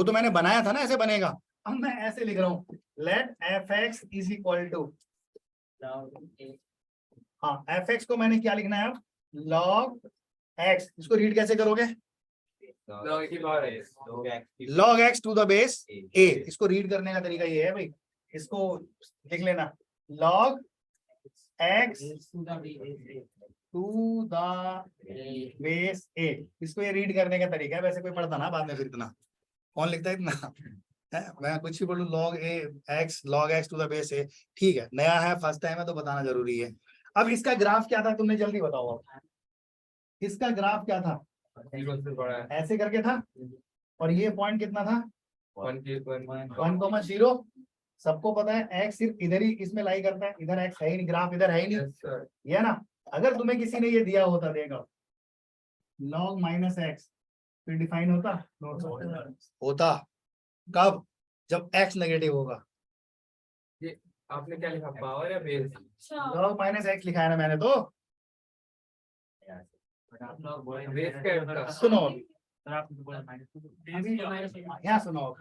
वो तो मैंने बनाया था ना, ऐसे बनेगा। अब मैं ऐसे लिख रहा हूँ, let F X is equal to, हाँ एफ एक्स को मैंने क्या लिखना है अब, लॉग एक्स। इसको रीड कैसे करोगे, log X to the base A. इसको रीड करने का तरीका ये है भाई, इसको लिख लेना, log X to the base A. इसको ये रीड करने का तरीका है। वैसे कोई पढ़ता ना बाद में, फिर इतना कौन लिखता है इतना है? मैं कुछ भी बोलूं, log A X, log X to the base A, ठीक है, नया है, फर्स्ट टाइम है तो बताना जरूरी है। अब इसका ग्राफ क्या था, तुमने जल्दी बताओ, अब इसका ग्राफ क्या था, ऐसे करके था, और ये पॉइंट कितना था, 1,0। सबको पता है एक्स सिर्फ इधर ही इसमें लाई करता है, इधर एक्स है ही नहीं, ग्राफ इधर है ही नहीं, ये है ना। अगर तुम्हें किसी ने ये दिया होता, देगा लॉग माइनस एक्स, फिर डिफाइन होता, होता कब, जब एक्स नेगेटिव होगा। ये आपने क्या लिखा, पावर या बेस? लॉग माइनस एक्स लिखा है ना मैंने तो। बेस क्या है उसका? सुनो यहाँ सुनो,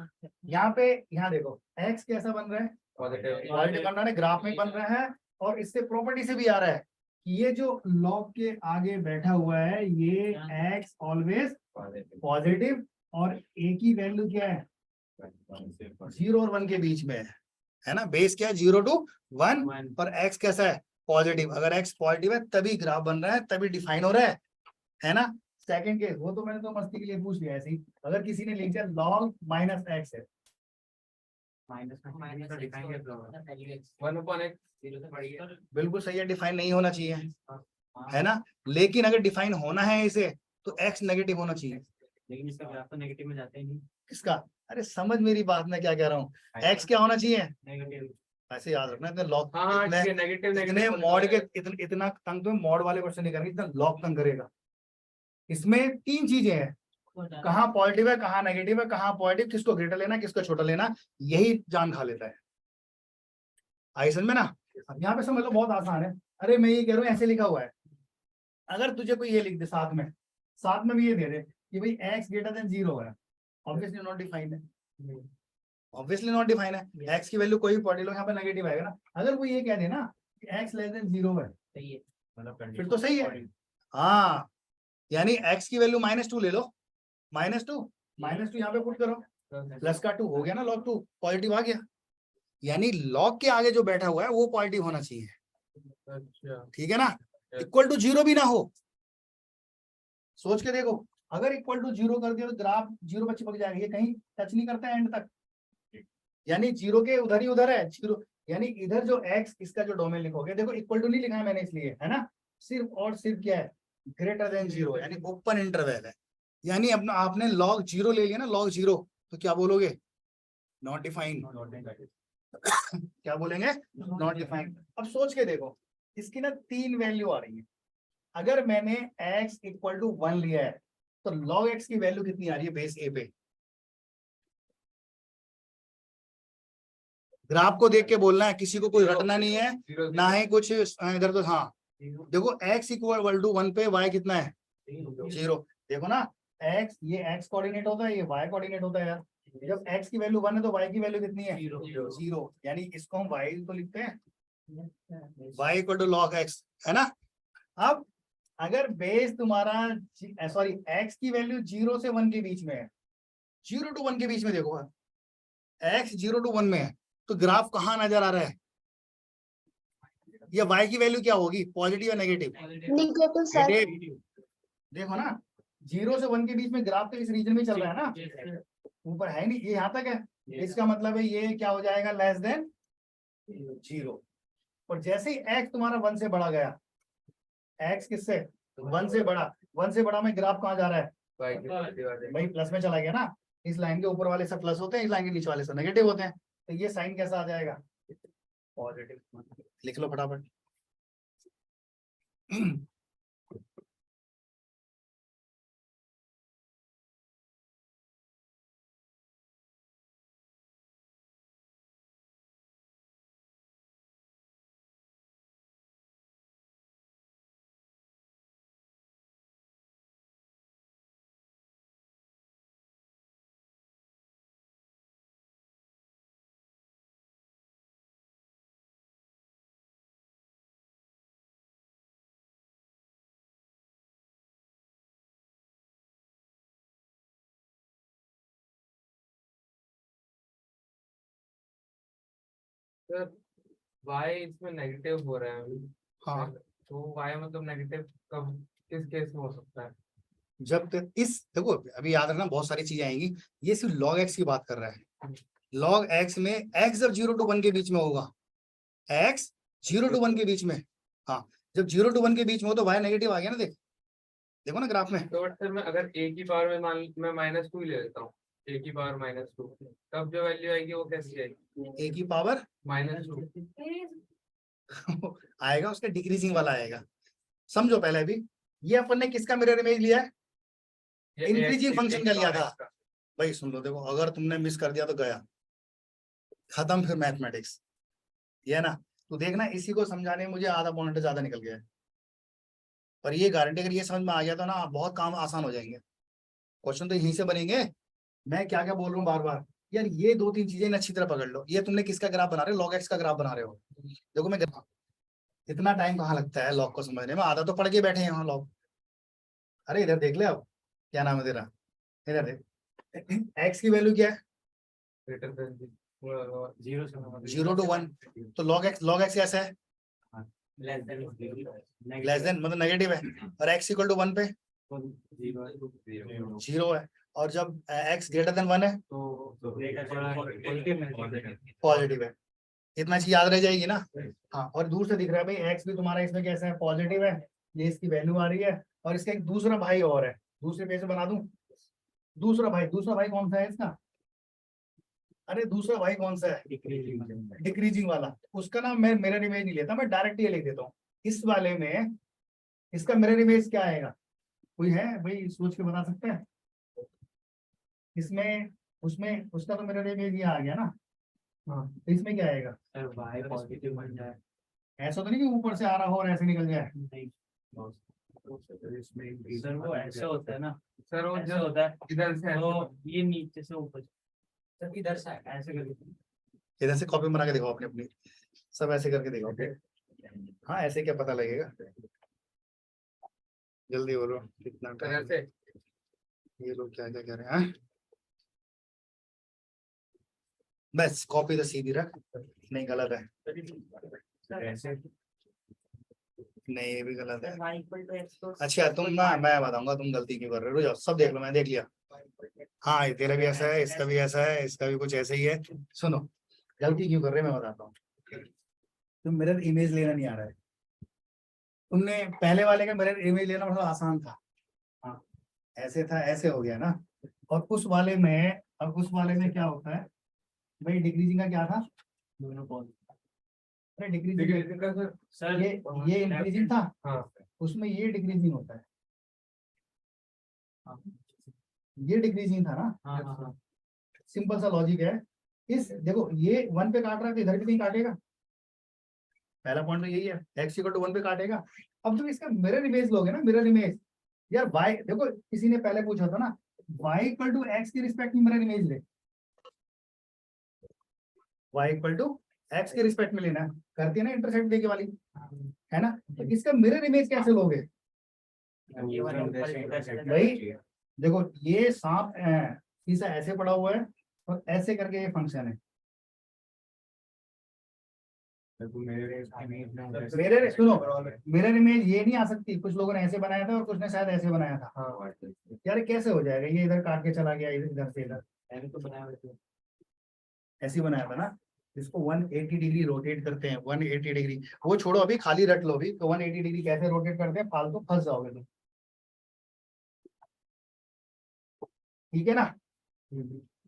यहाँ पे, यहाँ देखो एक्स कैसा बन रहा है, पॉजिटिव पॉजिटिव बन रहा है, ग्राफ में बन रहा है, और इससे प्रॉपर्टी से भी आ रहा है कि ये जो लॉग के आगे बैठा हुआ है ये एक्स ऑलवेज पॉजिटिव, और ए की वैल्यू क्या है, 0 और 1 के बीच में है ना। बेस क्या है, 0 to 1, और एक्स कैसा है, पॉजिटिव। अगर एक्स पॉजिटिव है तभी ग्राफ बन रहा है, तभी डिफाइन हो रहा है ना। सेकंड केस, वो तो मैंने तो मस्ती के लिए पूछ लिया ऐसे ही। अगर किसी ने लिख दिया लॉग माइनस एक्स है, बिल्कुल सही है, डिफाइन नहीं होना चाहिए, है ना। लेकिन अगर डिफाइन होना है इसे, तो एक्स नेगेटिव होना चाहिए। लेकिन इसका ग्राफ तो नेगेटिव में जाता ही नहीं। किसका, अरे समझ मेरी बात, मैं क्या कह रहा हूँ, एक्स क्या होना चाहिए, नेगेटिव। ऐसे याद रखना। इतने लॉग, हाँ नेगेटिव इतने मॉड के, इतना तंग तो मॉड वाले क्वेश्चन नहीं करेंगे, इतना लॉग तंग करेगा। इसमें 3 चीजें हैं, कहाँ पॉजिटिव है, कहाँ नेगेटिव है, कहाँ पॉजिटिव, किसको ग्रेटर लेना, किसको छोटा लेना, यही जान खा लेता है। आई समझ में ना। अब यहाँ पे समझ लो, बहुत आसान है। अरे मैं ये कह रहा हूँ, ऐसे लिखा हुआ है, अगर तुझे कोई ये लिख दे साथ में भी ये दे दे कि भाई x ग्रेटर देन 0 है, ऑब्वियसली नॉट डिफाइंड है, ऑब्वियसली नॉट डिफाइन है। x की वैल्यू कोई भी पॉइंट लो, यहाँ पे नेगेटिव आएगा ना। अगर वो ये कह दे ना कि x लेस देन 0 है, फिर तो सही है। हाँ, यानी x की वैल्यू -2 ले लो, -2 यहाँ पे पुट करो, प्लस का 2 हो गया ना, log 2 पॉजिटिव आ गया। यानी log के आगे जो बैठा हुआ है वो पॉजिटिव होना चाहिए, अच्छा ठीक है ना। इक्वल टू 0 भी ना हो, सोच के देखो, अगर इक्वल टू 0 कर दिया तो ग्राफ 0 पर चिपक जाएगा, ये कहीं टच नहीं करता है एंड तक, यानी 0 के उधर ही उधर है 0। यानी इधर जो x, इसका जो डोमेन लिखोगे, देखो इक्वल टू नहीं लिखा है मैंने इसलिए, है ना, सिर्फ और सिर्फ क्या है, ग्रेटर देन 0, यानी ओपन इंटरवल है। यानी अपना आपने log 0 ले लिया ना, log 0, तो क्या बोलोगे, नॉट डिफाइंड। क्या बोलेंगे, नॉट डिफाइंड। अब सोच के देखो, इसकी ना 3 वैल्यू आ रही है। अगर मैंने x इक्वल टू 1 लिया है, तो log x की वैल्यू कितनी आ रही है बेस a पे। ग्राफ को देख के बोलना है, किसी को कोई रटना नहीं है ना है कुछ इधर तो। हाँ देखो, x इक्वल टू 1 पे y कितना है, 0। देखो ना, x, ये x कोऑर्डिनेट होता है, ये y कोऑर्डिनेट होता है यार। जब x की वैल्यू 1 है तो y की वैल्यू कितनी है, 0। यानी इसको हम y तो लिखते हैं, y equal to log x, है ना। अब अगर बेस तुम्हारा, सॉरी, x की वैल्यू 0 से 1 के बीच में है, 0 to 1 के बीच में, देखो x 0 to 1 में है, तो ग्राफ कहाँ नजर आ रहा है, या y की वैल्यू क्या होगी, पॉजिटिव या नेगेटिव, नेगेटिव सर। देखो ना, 0 से 1 के बीच में ग्राफ तो इस रीजन में चल रहा है ना, ऊपर है नहीं, ये यहाँ तक है। इसका मतलब है ये क्या हो जाएगा, लेस देन 0। और जैसे ही x तुम्हारा 1 से बढ़ा गया, x किससे, 1 से बड़ा, 1 से बड़ा में ग्राफ कहाँ जा रहा है, भाई प्लस में चला गया ना। इस लाइन के ऊपर वाले सब प्लस होते हैं, इस लाइन के नीचे वाले सब नेगेटिव होते हैं, तो ये साइन कैसा आ जाएगा, पॉजिटिव। लिख लो फटाफट। सर y इसमें नेगेटिव हो रहा है अभी। हाँ, तो y मतलब नेगेटिव कब किस केस में हो सकता है? जब तक इस देखो अभी याद रखना बहुत सारी चीजें आएंगी, ये सिर्फ log x की बात कर रहा है। log x में x जब 0 to 1 के बीच में होगा, x 0 to 1 के बीच में, हाँ जब 0 to 1 के बीच में हो तो y नेगेटिव आ गया ना, देखो ना ग्राफ में। तो बट सर मैं अगर a की पावर में मैं -2 ले लेता हूँ, a की पावर -2, तब जो वैल्यू आएगी वो कैसी आएगी? a की पावर -2। आएगा, उसका डिक्रीजिंग वाला आएगा। समझो पहले भी, ये अपन ने किसका मिरर इमेज लिया है? इंक्रीजिंग फंक्शन का लिया था। भाई सुन लो, देखो अगर तुमने मिस कर दिया तो गया, खत्म फिर मैथमेटिक्स, ये है ना। तो देखना, इसी को समझाने में मुझे आधा पौना घंटा ज्यादा निकल गया है, पर ये गारंटी अगर ये समझ में आ गया तो ना बहुत काम आसान हो जाएंगे। क्वेश्चन तो यहीं से बनेंगे। मैं क्या क्या बोल रहा हूँ बार बार यार, ये दो तीन चीजें अच्छी तरह पकड़ लो। ये तुमने किसका ग्राफ बना रहे हो? log x का ग्राफ बना रहे हो। देखो मैं इतना टाइम कहाँ लगता है log को समझने में, आधा तो पढ़ के बैठे हैं यहाँ log। अरे इधर देख ले, अब क्या नाम है तेरा, इधर देख, x की वैल्यू क्या है? ग्रेटर देन 0 to 1, तो log x कैसा है? लेस देन मतलब नेगेटिव है, और x इक्वल टू 1 पे 0 है, और जब x ग्रेटर देन 1 है पॉजिटिव है। इतना चीज याद रह जाएगी ना। हाँ, और दूर से दिख रहा है भाई x भी तुम्हारा इसमें कैसा है? पॉजिटिव है, ये इसकी वैल्यू आ रही है। और इसका एक दूसरा भाई और है, दूसरे पेज में बना दूं। दूसरा भाई कौन सा है इसका? अरे दूसरा भाई कौन सा है? डिक्रीजिंग वाला। उसका ना मैं मिरर इमेज नहीं लेता, मैं डायरेक्ट ये लिख देता हूँ। इस वाले में इसका मिरर इमेज क्या आएगा? कोई है भाई सोच के बता सकते हैं? इसमें उसमें उसका तो मिरर इमेज ये आ गया ना। हाँ, तो इसमें क्या आएगा? y पॉजिटिव बन जाए। ऐसा तो नहीं कि ऊपर से आ रहा हो और ऐसे निकल जाए। नहीं सर, वो ऐसे होता है ना, सर वो ऐसे जो होता है इधर से ऐसे तो ये नीचे से ऊपर, सर इधर से ऐसे करके। इधर से कॉपी बना के दिखाओ अपनी अपनी, सब ऐसे करके दिखाओ। हाँ, ऐसे क्या पता लगेगा? जल्दी बोलो कितना इधर टाइम। से ये लोग क्या क्या कह रहे हैं? बस कॉपी तो सीधी रख, नहीं गलत है, ऐसे नहीं ये भी गलत है। y इक्वल टू x अच्छा तुम ना, मैं बताऊंगा तुम गलती क्यों कर रहे हो। रुक जाओ, सब देख लो, मैं देख लिया। हाँ ये तेरा भी ऐसा है, इसका भी ऐसा है, इसका भी कुछ ऐसा ही है। सुनो गलती क्यों कर रहे हैं मैं बताता हूँ। तुम मिरर इमेज लेना नहीं आ रहा है, तुमने पहले वाले का मिरर इमेज लेना थोड़ा आसान था। हाँ ऐसे था, ऐसे हो गया ना। और उस वाले में, अब उस वाले में क्या होता है भाई? डिक्रीजिंग का क्या था? दोनों पॉजिटिव। अरे डिक्रीजिंग इधर का सर। सर ये इंक्रीजिंग था, हाँ उसमें ये डिक्रीजिंग होता है। ये डिक्रीजिंग था ना। हाँ हाँ हाँ। सिंपल सा लॉजिक है। इस देखो ये 1 पे काट रहा है तो इधर भी नहीं काटेगा। पहला पॉइंट तो यही है, x इक्वल टू 1 पे काटेगा। अब तुम इसका मिरर इमेज लोगे ना, मिरर इमेज यार y, देखो किसी ने पहले पूछा था ना, y इक्वल टू x के रिस्पेक्ट में मिरर इमेज ले। y इक्वल टू x के रिस्पेक्ट में लेना, करती है ना इंटरसेप्ट देके वाली, है ना। तो इसका मिरर इमेज कैसे लोगे ये वाला भाई? देखो ये सांप शीशा ऐसे पड़ा हुआ है और ऐसे करके ये फंक्शन है। मिरर सुनो, मिरर इमेज ये नहीं आ सकती। कुछ लोगों ने ऐसे बनाया था और कुछ ने शायद ऐसे बनाया था। हाँ यार कैसे हो जाएगा? ये इधर काट के चला गया, इधर से इधर, मैंने तो बनाया हुआ था। ऐसे ही बनाया था ना। इसको 180 डिग्री रोटेट करते हैं, 180 डिग्री। वो छोड़ो, अभी खाली रट लो अभी। तो 180 डिग्री कैसे रोटेट करते हैं, फालतू फंस जाओगे तुम, ठीक है ना।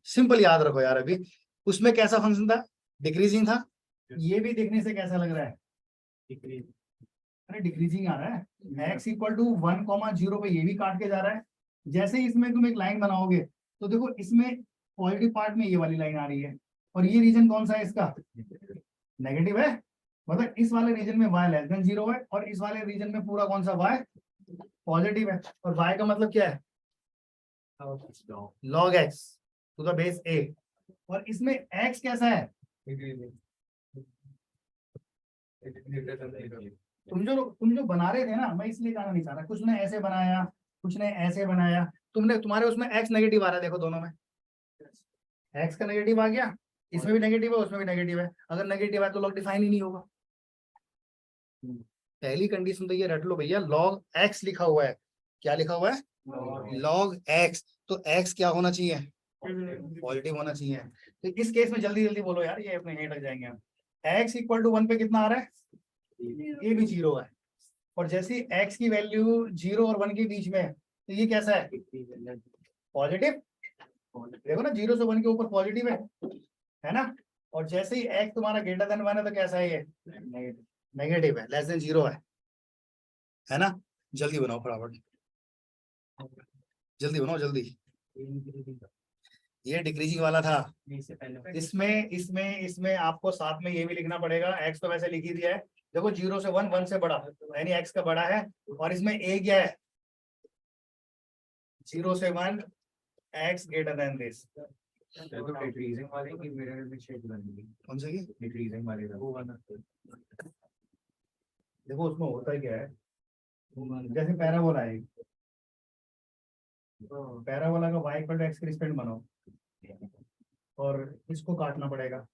सिंपल याद रखो यार। अभी उसमें कैसा फंक्शन था? डिक्रीजिंग था। ये भी देखने से कैसा लग रहा है? अरे डिक्रीजिंग आ रहा है। x इक्वल टू 1,0 पे ये भी काट के जा रहा है। जैसे ही इसमें तुम एक लाइन बनाओगे तो देखो इसमें पॉजिटिव पार्ट में ये वाली लाइन आ रही है, और ये रीजन कौन सा है इसका? नेगेटिव है। मतलब इस वाले रीजन में y लेस देन 0 है, और इस वाले रीजन में पूरा कौन सा y पॉजिटिव है। और y का मतलब क्या है? log x to the base a। और इसमें x कैसा है? तुम जो बना रहे थे ना, मैं इसलिए जाना नहीं चाह रहा। कुछ ने ऐसे बनाया, कुछ ने ऐसे बनाया। तुम्हारे उसमें x नेगेटिव आ रहा है, देखो दोनों में x का नेगेटिव आ गया इसमें भी नेगेटिव है, उसमें भी नेगेटिव है। अगर नेगेटिव है तो लॉग डिफाइन ही नहीं होगा। पहली कंडीशन तो ये रट लो भैया, लॉग एक्स लिखा हुआ है। क्या लिखा हुआ है? Log x. तो एक्स क्या होना चाहिए? पॉजिटिव होना चाहिए। तो इस केस में जल्दी जल्दी बोलो यार, ये अपने यहीं लग जाएंगे हम। एक्स इक्वल टू 1 पे कितना आ रहा है? ये भी 0 है। और जैसे एक्स की वैल्यू 0 और 1 के बीच में है, तो ये कैसा है? पॉजिटिव। देखो ना, 0 से 1 के ऊपर पॉजिटिव है ना। और जैसे ही एक्स तुम्हारा ग्रेटर देन 1 है तो कैसा है ये? नेगेटिव है, लेस देन 0 है ना। जल्दी बनाओ फटाफट, जल्दी बनाओ जल्दी। ये डिक्रीजिंग वाला था। इससे पहले इसमें इसमें इसमें आपको साथ में ये भी लिखना पड़ेगा। एक्स तो वैसे लिख ही दिया है। देखो 0 से 1, 1 से बड़ा, यानी एक्स का बड़ा है। और इसमें ए क्या है? 0 से 1 x greater than this. Decreasing वाले की मिरर में शेप बनेगी। कौन सा? की डिक्रीजिंग वाले का वो वाला देखो उसमें होता क्या है, जैसे पैराबोला है, पैराबोला का y इक्वल टू एक्स के रिस्पेक्ट बनाओ और इसको काटना पड़ेगा,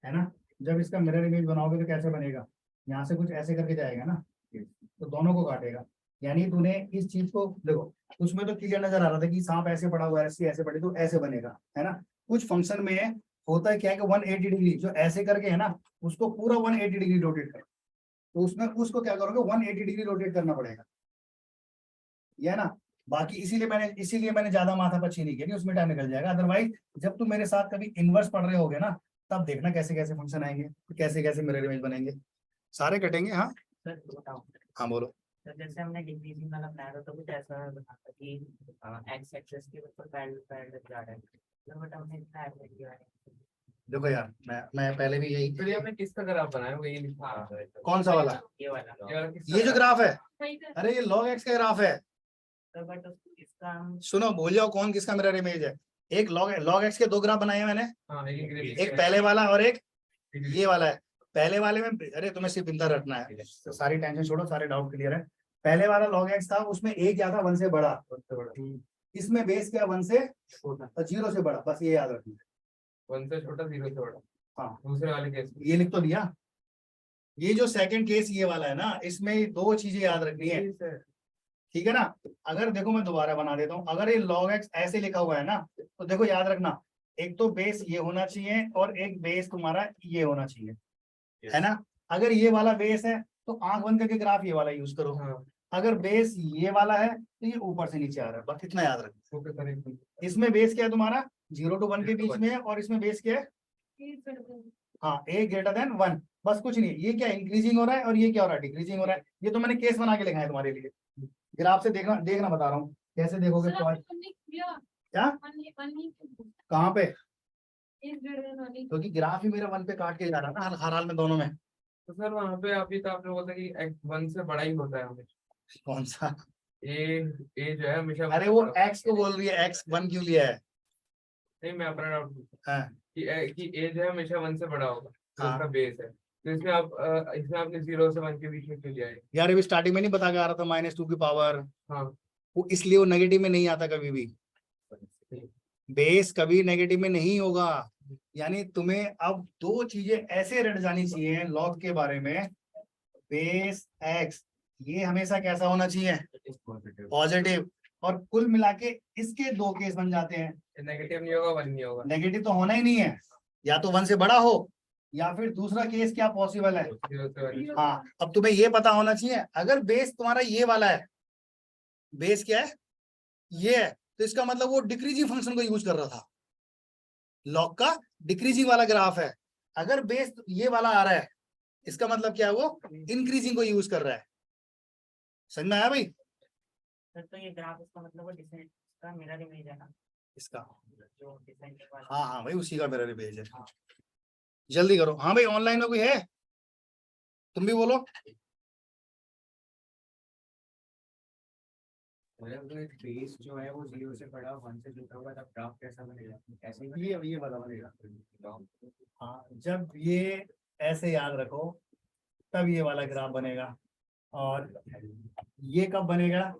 है ना। जब इसका मिरर इमेज बनाओगे तो कैसे बनेगा? यहाँ से कुछ ऐसे करके जाएगा ना, तो दोनों को काटेगा। यानी तूने इस चीज को देखो, उसमें तो क्लियर नजर आ रहा था कि सांप ऐसे पड़ा हुआ है, ऐसे पड़े तो ऐसे बनेगा, है ना। कुछ फंक्शन में होता है क्या है कि 180 डिग्री जो ऐसे करके है ना, उसको पूरा 180 डिग्री रोटेट करो। तो उसमें उसको क्या करोगे? 180 डिग्री रोटेट करना पड़ेगा, ये ना। बाकी इसीलिए मैंने ज्यादा माथापच्ची नहीं किया कि उसमें टाइम निकल जाएगा। अदरवाइज जब तुम मेरे साथ कभी इनवर्स पढ़ रहे होगे ना, तब देखना कैसे कैसे फंक्शन आएंगे, कैसे कैसे मिरर इमेज बनेंगे, सारे कटेंगे। हाँ सर बताओ। हाँ बोलो। तो जैसे हमने डिक्रीजिंग वाला बनाया था तो कुछ ऐसा बना था कि एक्स एक्सेस के ऊपर पैरेलल जा रहा है, तो बट हमने इतना ऐड किया है। देखो यार, मैं पहले भी यही। फिर ये आपने किसका ग्राफ बनाया वो ये लिखा है। कौन सा वाला? ये वाला वाला किसका ये जो ग्राफ? ग्राफ है, अरे ये log x का ग्राफ है। तो बट इसका हम सुनो, भूल जाओ कौन किसका मिरर इमेज है। एक log x के 2 ग्राफ बनाए हैं मैंने, हाँ एक पहले वाला और एक ये वाला है। पहले वाले में, अरे तुम्हें सिर्फ इंदा रटना है, तो सारी टेंशन छोड़ो, सारे डाउट क्लियर है। पहले वाला log x था, उसमें a क्या था? 1 से बड़ा। इसमें बेस क्या? 1 से छोटा और 0 से बड़ा, बस ये याद रखना। 1 से छोटा 0 से बड़ा। हाँ दूसरे वाले केस में ये लिख तो दिया। ये जो सेकंड केस ये वाला है ना, इसमें 2 चीजें याद रखनी है, ठीक है ना। अगर देखो मैं दोबारा बना देता हूँ, अगर ये log x ऐसे लिखा हुआ है ना, तो देखो याद रखना, एक तो बेस ये होना चाहिए और एक बेस तुम्हारा ये होना चाहिए, है ना। अगर ये वाला बेस है तो आंख बंद करके ग्राफ ये वाला यूज करो। हाँ अगर बेस ये वाला है तो ये ऊपर से नीचे आ रहा है, बस इतना याद रखना। ओके सर एकदम। इसमें बेस क्या है तुम्हारा? 0 to 1 के बीच में है, और इसमें बेस क्या है? हाँ, a ग्रेटर देन 1, बस कुछ नहीं। ये क्या इंक्रीजिंग हो रहा है और ये क्या हो रहा है? डिक्रीजिंग हो रहा है। ये तो मैंने केस बना के लिखा है तुम्हारे लिए, ग्राफ से देखना देखना बता रहा हूँ कैसे देखोगे। क्या कहाँ पे? क्योंकि ग्राफ ही मेरा 1 पे काट के जा रहा है ना हर हाल में, दोनों में। तो सर वहाँ पे अभी तो आपने बोला कि x1 से बड़ा ही होता है हमेशा। कौन सा? ए जो है हमेशा अरे वो x को बोल रही है, x 1 क्यों लिया है? नहीं मैं अपना डाउट हाँ कि ए जो है हमेशा 1 से बड़ा होगा, जो हाँ। उसका बेस है। तो इसमें आप इसमें आपने 0 से 1 के बीच में क्यों लिया है? यार अभी स्टार्टिंग में नहीं बता के आ रहा था -2 की पावर, हाँ वो इसलिए वो नेगेटिव में नहीं आता कभी भी। बेस कभी नेगेटिव में नहीं होगा। यानी तुम्हें अब 2 चीजें ऐसे रट जानी चाहिए लॉग के बारे में। बेस एक्स ये हमेशा कैसा होना चाहिए? पॉजिटिव। और कुल मिला के इसके 2 केस बन जाते हैं। नेगेटिव नहीं होगा 1 नहीं होगा। नेगेटिव तो होना ही नहीं है, या तो 1 से बड़ा हो, या फिर दूसरा केस क्या पॉसिबल है? 0 से 1। हाँ, अब तुम्हें ये पता होना चाहिए, अगर बेस तुम्हारा ये वाला है, बेस क्या है? ये है, तो इसका मतलब वो डिक्रीजिंग फंक्शन को यूज कर रहा था। लॉग का डिक्रीजिंग वाला ग्राफ है। अगर बेस ये वाला आ रहा है, इसका मतलब क्या है? वो इंक्रीजिंग को यूज कर रहा है। समझ में आया भाई? सर तो ये ग्राफ इसका मतलब वो डिसेंट का मिरर इमेज है ना, इसका जो डिसेंट वाला। हाँ हाँ भाई, उसी का मेरा रिपेज है। जल्दी करो। हाँ भाई, ऑनलाइन में कोई है? तुम भी बोलो। बेस जो है वो 0 से बड़ा 1 से छोटा होगा, तब ग्राफ कैसा बनेगा? ऐसे ही ये वाला बनेगा। हाँ, जब ये ऐसे याद रखो, तब ये वाला ग्राफ बनेगा। और ये कब बनेगा?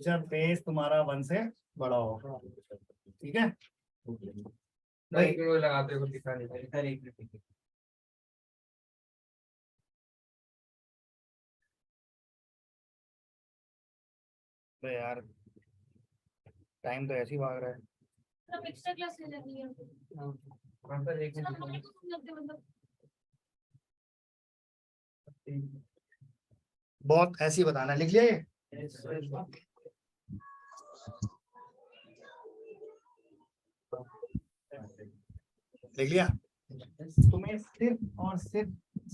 जब बेस तुम्हारा 1 से बड़ा होगा, ठीक है। भाई एक मिनट लगाते हो दिखाने के लिए। सर एक मिनट तो यार टाइम तो ऐसे ही भाग रहा है। मतलब एक्स्ट्रा क्लास ले लेनी है हाँ सर एक चलो मिनट हमें तो लगते मतलब बहुत ऐसे ही बताना है। लिख लिया ये? लिख लिया? तुम्हें सिर्फ और सिर्फ